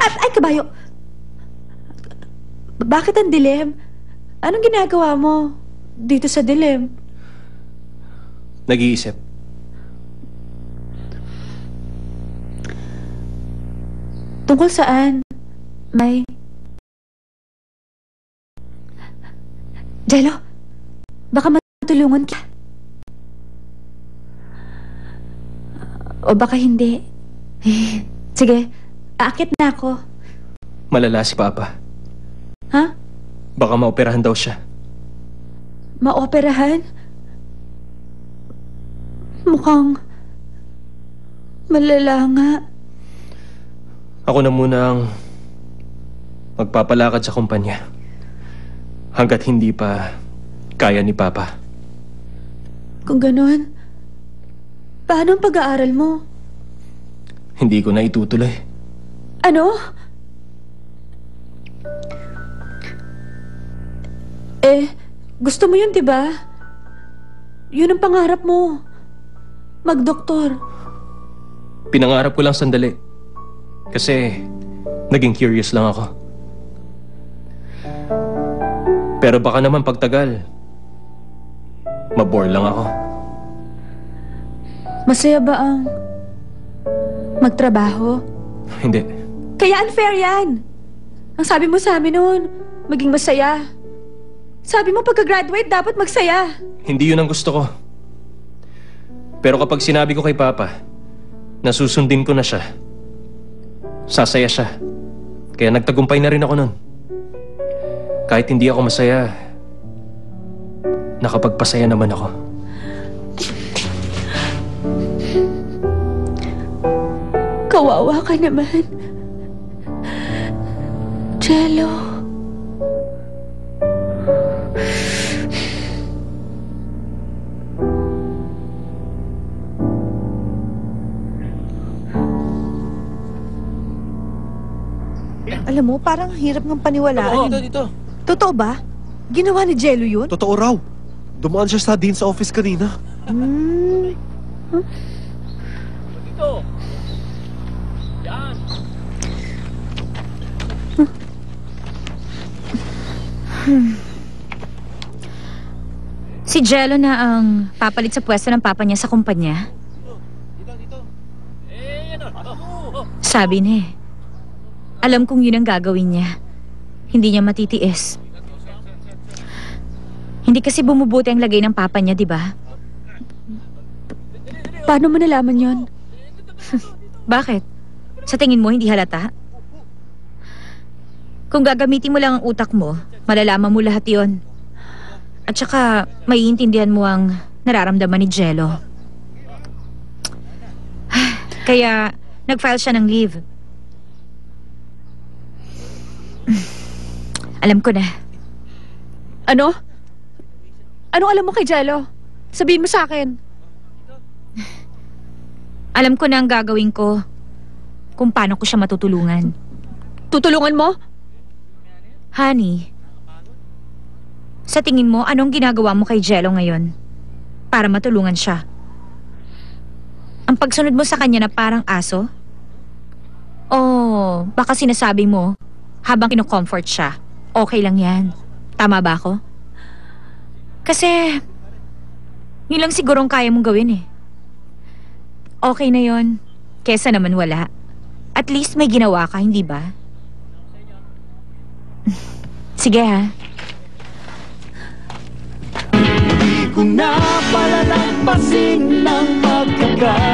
Ay, kabayo! Bakit ang dilim? Anong ginagawa mo dito sa dilim? Nag-iisip. Tungkol saan? May... Jello, baka matulungan ka. O baka hindi. Sige, aakit na ako. Malala si Papa. Ha? Baka maoperahan daw siya. Maoperahan? Mukhang... malala nga. Ako na muna ang magpapalakad sa kumpanya. Hanggat hindi pa kaya ni Papa. Kung ganon, paano ang pag-aaral mo? Hindi ko na itutuloy. Ano? Gusto mo yun, diba? Yun ang pangarap mo. Magdoktor. Pinangarap ko lang sandali. Kasi naging curious lang ako. Pero baka naman pagtagal, mabore lang ako. Masaya ba ang magtrabaho? Hindi. Kaya unfair yan. Ang sabi mo sa amin noon, maging masaya. Sabi mo pagka-graduate dapat magsaya. Hindi yun ang gusto ko. Pero kapag sinabi ko kay Papa na susundin ko na siya, sasaya siya. Kaya nagtagumpay na rin ako nun. Kahit hindi ako masaya, nakapagpasaya naman ako. Kawawa ka naman. Jello. Alam mo, parang hirap ng paniwalaan. Dito. Totoo ba? Ginawa ni Jello yun? Totoo raw. Dumaan siya sa dean's office kanina. Dito. Yan. Si Jello na ang papalit sa pwesto ng papa niya sa kumpanya. Sabi niya eh. Alam kong yun ang gagawin niya. Hindi niya matitiis. Hindi kasi bumubuti ang lagay ng papa niya, di ba? Paano mo nalaman yon? Bakit? Sa tingin mo, hindi halata? Kung gagamitin mo lang ang utak mo, malalaman mo lahat yon. At saka, maiintindihan mo ang nararamdaman ni Jello. Kaya, nag-file siya ng leave. Alam ko na. Ano? Anong alam mo kay Jello? Sabihin mo sa akin. Alam ko na ang gagawin ko kung paano ko siya matutulungan. Tutulungan mo? Honey, sa tingin mo, anong ginagawa mo kay Jello ngayon para matulungan siya? Ang pagsunod mo sa kanya na parang aso? O baka sinasabi mo habang kino-comfort siya, okay lang yan. Tama ba ako? Kasi, yun lang sigurong kaya mong gawin eh. Okay na yon, kesa naman wala. At least may ginawa ka, hindi ba? Sige ha. Hindi ko na palalampasin ng pagkakataon.